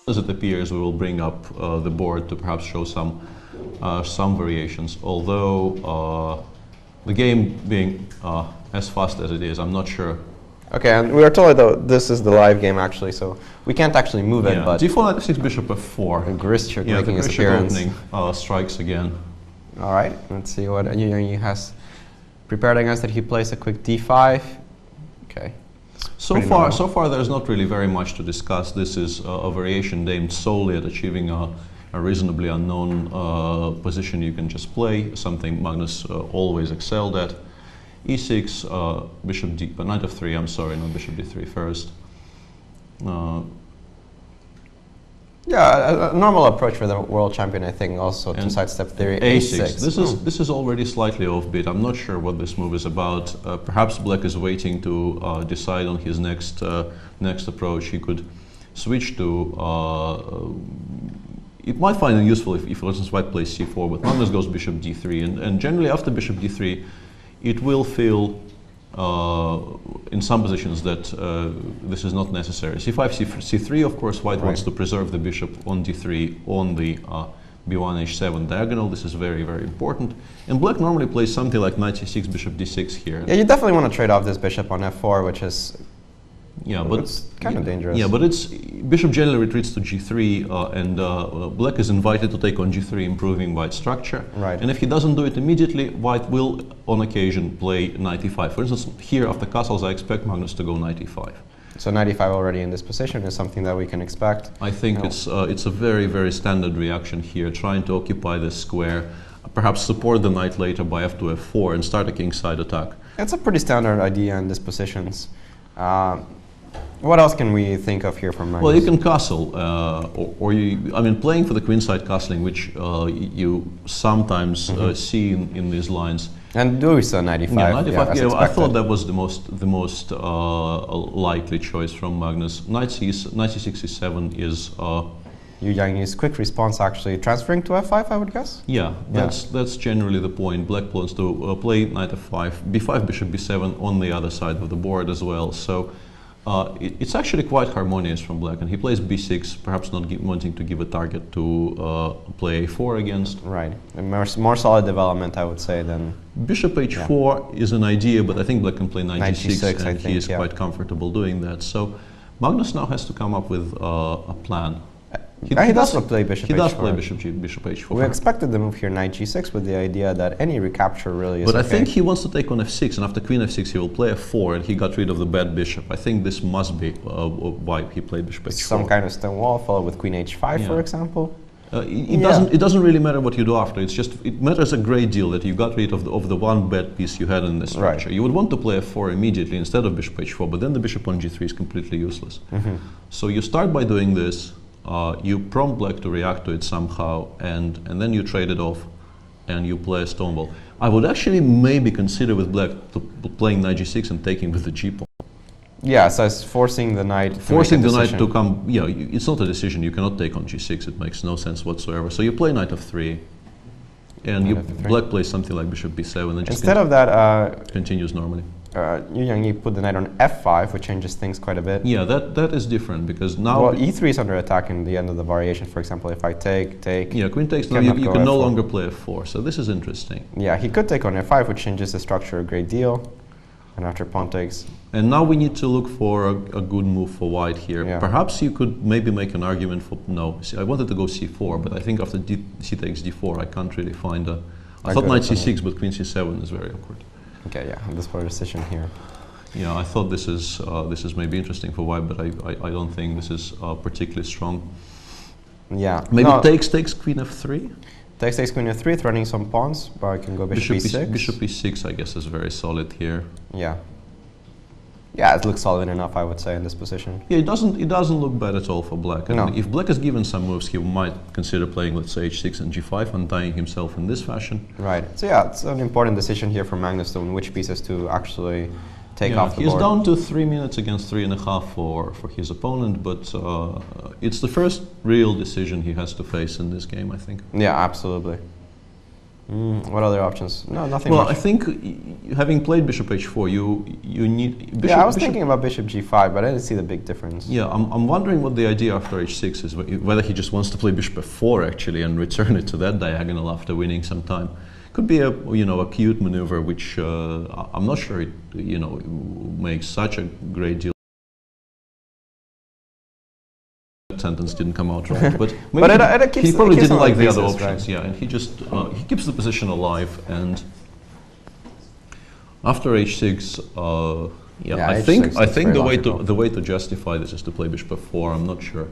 as it appears, we will bring up the board to perhaps show some variations. Although the game being as fast as it is, I'm not sure. Okay, and we are told though this is the live game actually, so we can't actually move it. But d4, knight f6, bishop f4. And Grishchuk making his appearance. Opening strikes again. All right, let's see what he has prepared against it. He plays a quick d5. Okay. So far, there's not really very much to discuss. This is a variation aimed solely at achieving a reasonably unknown position you can just play, something Magnus always excelled at. e6, bishop d, knight f3, I'm sorry, not bishop d3 first. Yeah, a normal approach for the world champion, I think, also to sidestep theory. a6. This is already slightly offbeat. I'm not sure what this move is about. Perhaps Black is waiting to decide on his next approach. He could switch to. It might find it useful if for instance, White plays c4, but Magnus goes bishop d3, and generally after bishop d3, it will feel in some positions that this is not necessary. c5, c3, of course, White wants to preserve the bishop on d3 on the b1, h7 diagonal. This is very, very important. And Black normally plays something like knight c6, bishop d6 here. Yeah, you definitely want to trade off this bishop on f4, which is but it's kind of dangerous. Yeah, but it's bishop generally retreats to g3, and Black is invited to take on g3, improving White's structure. Right. And if he doesn't do it immediately, White will, on occasion, play knight e5. For instance, here after castles, I expect Magnus to go knight e5. So knight e5 already in this position is something that we can expect. I think it's a very, very standard reaction here, trying to occupy this square, perhaps support the knight later by f2, f4, and start a kingside attack. It's a pretty standard idea in these positions. What else can we think of here from Magnus? Well, you can castle, or I mean, playing for the queenside castling, which you sometimes see in these lines. And Louis knight e5. Yeah, knight e5. Yeah, I thought that was the most likely choice from Magnus. Knight c6, c7 is. Yu Yang's quick response actually transferring to f5, I would guess. Yeah, that's generally the point. Black wants to play knight f5, b5, bishop b7 on the other side of the board as well. So. It's actually quite harmonious from Black, and he plays b6, perhaps not wanting to give a target to play a4 against. Right, a more solid development, I would say, than... Bishop h4 is an idea, but I think Black can play knight g6, and he is quite comfortable doing that. So Magnus now has to come up with a plan. He does play bishop h4. He does play bishop h4. We expected the move here knight g6 with the idea that any recapture really is But I think he wants to take on f6, and after queen f6 he will play f4, and he got rid of the bad bishop. I think this must be why he played bishop h4. Some kind of stone wall followed with queen h5, for example. It doesn't really matter what you do after. It's just it matters a great deal that you got rid of the one bad piece you had in the structure. You would want to play f4 immediately instead of bishop h4, but then the bishop on g3 is completely useless. So you start by doing this. You prompt Black to react to it somehow, and then you trade it off, and you play a stone wall. I would actually maybe consider with Black playing knight g6 and taking with the g pawn. Yeah, so it's forcing the knight. Forcing the knight to come. Yeah, it's not a decision. You cannot take on g6. It makes no sense whatsoever. So you play knight f3, and Black plays something like bishop b7, and just instead of that continues normally. Yu Yang put the knight on f5, which changes things quite a bit. Yeah, that is different because now. Well, e3 is under attack in the end of the variation. For example, if I take. Yeah, queen takes. Now you can no longer play f4. So this is interesting. Yeah, he could take on f5, which changes the structure a great deal. And after pawn takes. And now we need to look for a good move for White here. Yeah. Perhaps you could maybe make an argument for no. See, I wanted to go c4, but I think after c takes d4, I can't really find a. I thought knight c6, but queen c7 is very awkward. Okay, yeah, this poor decision here. Yeah, I thought this is maybe interesting for White, but I don't think this is particularly strong. Yeah. Maybe takes queen f3. Takes queen f3, threatening some pawns, but I can go bishop e6. Bishop e6, I guess, is very solid here. Yeah. Yeah, it looks solid enough, I would say, in this position. Yeah, it doesn't look bad at all for Black. And if Black is given some moves, he might consider playing, let's say, h6 and g5, untying himself in this fashion. Right. So yeah, it's an important decision here for Magnus on which pieces to actually take off the board. He's down to 3 minutes against 3.5 for his opponent, but it's the first real decision he has to face in this game, I think. Yeah, absolutely. What other options? No, nothing Well, much. I think having played bishop h4, you need... Yeah, I was thinking about bishop g5, but I didn't see the big difference. Yeah, I'm wondering what the idea after h6 is, whether he just wants to play bishop f4 actually and return it to that diagonal after winning some time. Could be a a cute maneuver, which I'm not sure it makes such a great deal. That sentence didn't come out right, but maybe he probably didn't like the other options. Right? Yeah, and he just he keeps the position alive. And after h6, yeah, I think the way to justify this is to play bishop f4. I'm not sure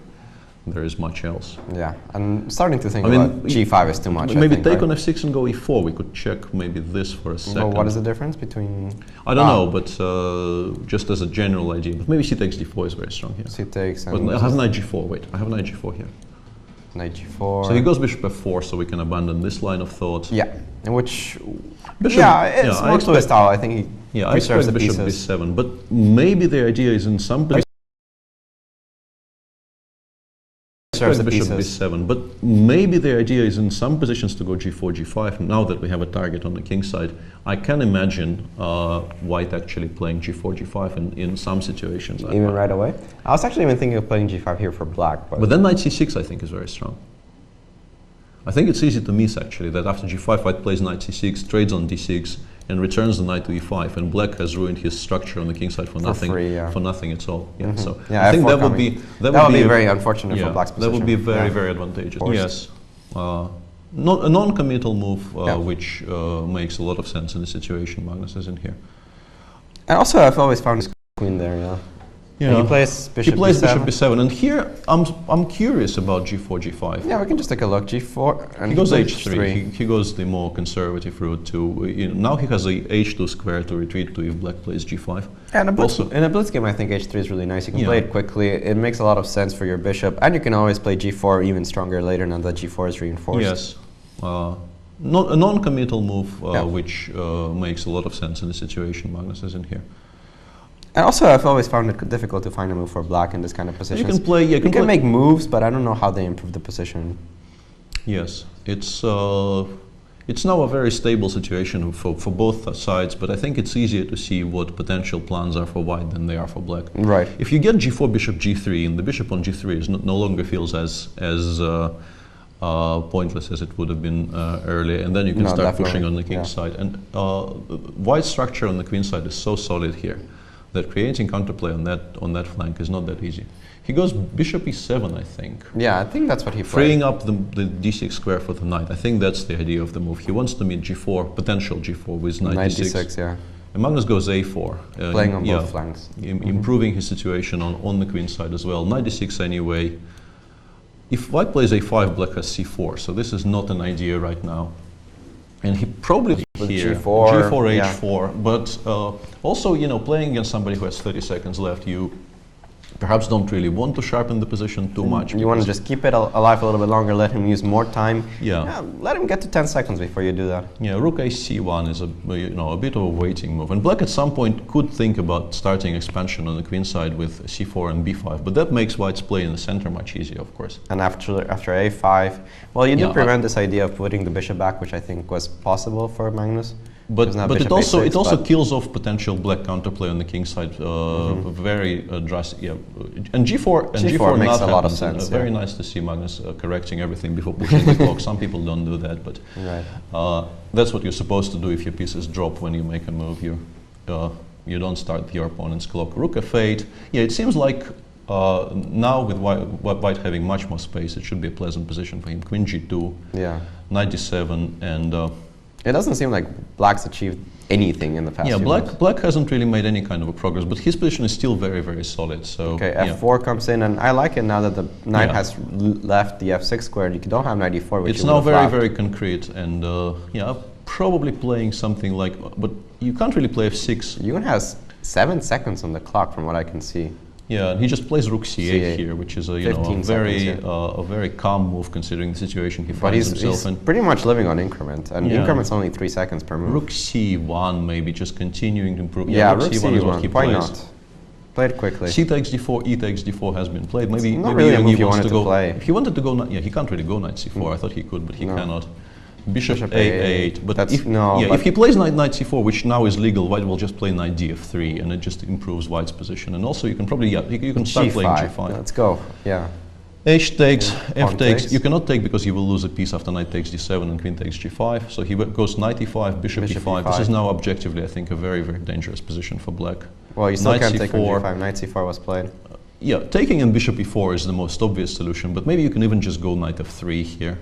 there is much else. Yeah, I'm starting to think about g5 is too much. Maybe take on f6 and go e4. We could check maybe this for a second. Well, what is the difference between... I don't know, but just as a general idea. But maybe c takes d4 is very strong here. C takes... But I have knight g4, wait. I have knight g4 here. Knight g4... So he goes bishop f4, so we can abandon this line of thought. Yeah, in which... it's more to his style. I think he I expect bishop b7, but maybe the idea is in some position... bishop b7, but maybe the idea is in some positions to go g4, g5. Now that we have a target on the king side, I can imagine white actually playing g4, g5 in some situations. Even right away? I was actually even thinking of playing g5 here for black. But then knight c6 I think is very strong. I think it's easy to miss actually that after g5 white plays knight c6, trades on d6, and returns the knight to e5, and black has ruined his structure on the king side for nothing. For nothing at all. Yeah. So I think that would be very unfortunate for black's position. That would be very advantageous. Yes. A non-committal move, which makes a lot of sense in the situation Magnus is in here. And also, I've always found his queen there. Yeah. Yeah. He plays bishop b7, and here I'm curious about g4, g5. Yeah, we can just take a look. g4, and he goes h3. He goes the more conservative route to. Now he has a h2 square to retreat to if black plays g5. And in a blitz game, I think h3 is really nice. You can play it quickly. It makes a lot of sense for your bishop, and you can always play g4 even stronger later now that g4 is reinforced. Yes. A non-committal move, which makes a lot of sense in the situation Magnus is in here. And also, I've always found it difficult to find a move for black in this kind of position. You can play. You can make moves, but I don't know how they improve the position. Yes, it's now a very stable situation for both sides, but I think it's easier to see what potential plans are for white than they are for black. Right. If you get g4, bishop g3, and the bishop on g3 is no longer feels as pointless as it would have been earlier, and then you can start pushing on the king side. And white's structure on the queen side is so solid here that creating counterplay on that flank is not that easy. He goes bishop e7, I think. Yeah, I think that's what he played. Freeing up the d6 square for the knight. I think that's the idea of the move. He wants to meet g4, potential g4 with knight d6. Yeah. And Magnus goes a4. Playing on both flanks. Improving his situation on the queen side as well. Knight d6 anyway. If white plays a5, black has c4, so this is not an idea right now. And he probably here, g4, h4, but also, playing against somebody who has 30 seconds left, you perhaps don't really want to sharpen the position too much. You want to just keep it alive a little bit longer, let him use more time. Yeah. Let him get to 10 seconds before you do that. Yeah, rook ac1 is a bit of a waiting move. And black at some point could think about starting expansion on the queen side with c4 and b5, but that makes white's play in the center much easier, of course. And after a5, well, you did prevent this idea of putting the bishop back, which I think was possible for Magnus. But it also kills off potential black counterplay on the king side very drastic. Yeah, and g4 makes a lot of sense. Very nice to see Magnus correcting everything before pushing the clock. Some people don't do that, but that's what you're supposed to do if your pieces drop when you make a move. You don't start your opponent's clock. Rook f8. Yeah, it seems like now with white having much more space, it should be a pleasant position for him. Queen g2. Yeah. Knight d7 and. It doesn't seem like black's achieved anything in the past. Yeah, black hasn't really made any kind of a progress, but his position is still very solid. So okay, f4 comes in, and I like it now that the knight has left the f6 square. You don't have knight e4, which it's now very concrete, and probably playing something like. But you can't really play f6. Yuan has 7 seconds on the clock, from what I can see. Yeah, and he just plays rook c8 here, which is a very calm move considering the situation he finds himself in. He's pretty much living on increment, and increment's only 3 seconds per move. Rook c1, maybe just continuing to improve. Yeah, rook c1 is what he plays. Why not? Play it quickly. C takes d4, E takes d4 has been played. Maybe really a move he wants to go. Play. If he wanted to go, he can't really go knight c4. I thought he could, but he cannot. Bishop A8. But That's, if, no, yeah, but if he plays knight c4, which now is legal, white will just play knight df3, and it just improves white's position. And also you can probably, you can start playing g5. Let's go, yeah. H takes, Yeah. F takes. You cannot take because you will lose a piece after knight takes d7 and queen takes g5. So he goes knight e5, bishop e5. This is now objectively, I think, a very, very dangerous position for black. Well, you still Knight can't take on c4. g5. Knight c4 was played. Yeah, taking in bishop e4 is the most obvious solution, but maybe you can even just go knight f3 here.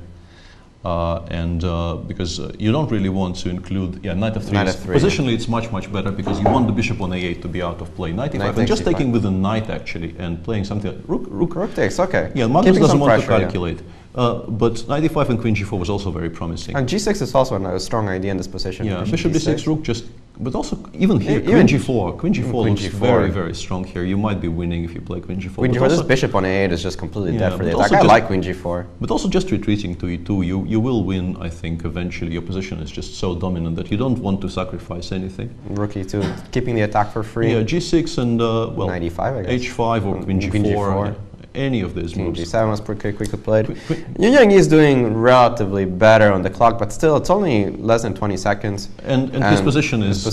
Because you don't really want to include, knight f3. Knight f3. Positionally, it's much, much better because you want the bishop on a8 to be out of play. Knight e5, and just taking with a knight actually and playing something like rook takes, okay. Yeah, Magnus Keeping doesn't want pressure, to calculate. But knight e5 and queen g4 was also very promising. And g6 is also a strong idea in this position. Yeah, bishop d6, rook just, but also even here, Even queen g4. Queen g4 queen looks g4. very, very strong here. You might be winning if you play queen g4. Queen but g4, this also- bishop on a8 is just completely dead for the but attack. also I just- like queen g4. But also just retreating to e2, you will win, I think, eventually. Your position is just so dominant that you don't want to sacrifice anything. Rook e2, keeping the attack for free. Yeah, g6 and, well, Knight e5, I guess. h5 or queen g4, any of these King moves. g7 was pretty quickly played. Yu Yang is doing relatively better on the clock, but still, it's only less than 20 seconds. And his position is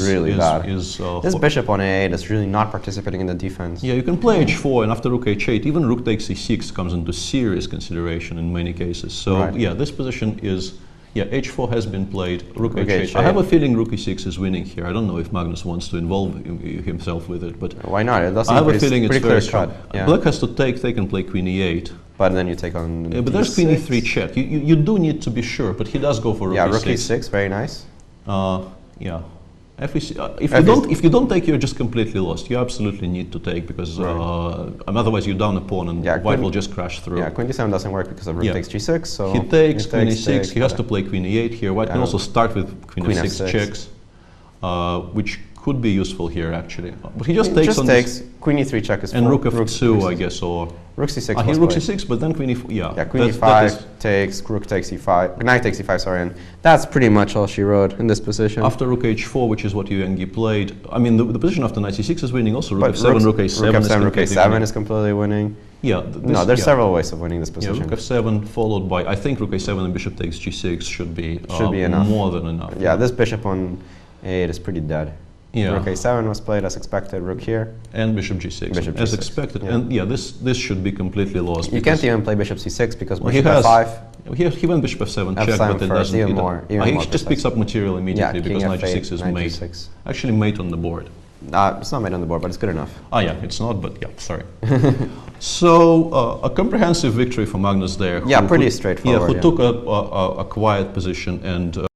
really bad. This for- bishop on a8 is really not participating in the defense. Yeah, you can play h4, and after rook h8, even rook takes e6 comes into serious consideration in many cases. So, Right. yeah, this position is, h4 has been played, rook Rook h8. h8. I have a feeling rook e6 is winning here. I don't know if Magnus wants to involve himself with it, but Why not? It does I have a pretty, feeling it's pretty very clear strong. cut. Yeah. Black has to take and play queen e8. But then you take on. Yeah, but there's queen e3 check. You do need to be sure, but he does go for rook e6. rook e6, very nice. Yeah. If you don't take, you're just completely lost. You absolutely need to take because otherwise you're down a pawn and white will just crash through. Yeah, queen d7 doesn't work because of rook takes g6. So he takes queen e6. He has to play queen e8 here. White can Yeah. also start with queen f6 f6. checks, which could be useful here actually. But he just takes just on takes queen e3 check is and full. rook f2, I guess, or rook c6. he was rook played. c6, but then queen e4. Yeah, queen e5 takes, rook takes e5, knight takes e5, sorry, and that's pretty much all she wrote in this position. After rook h4, which is what Yu Yang played, I mean, the position after knight c6 is winning also. Rook But f7, rook a7 rook a7 is completely winning. Yeah. No, there's several ways of winning this Yeah, position. rook f7 followed by, I think rook a7 and bishop takes g6 should be enough. more than enough. Yeah, this bishop on a8 is pretty dead. Yeah. Rook a7 was played as expected, rook here. And bishop g6, Bishop as g6, expected. yeah. And yeah, this should be completely lost. You can't even play bishop c6 because Well, bishop he has f5. he went bishop f7 check, F7 but it first, doesn't. even he more he just precise. picks up material immediately because king knight f8, g6 is knight mate. g6. Actually, mate on the board. It's not made on the board, but it's good enough. Ah, yeah, it's not, but yeah, sorry. So a comprehensive victory for Magnus there. Yeah, who pretty could- straightforward. Yeah, who took a quiet position and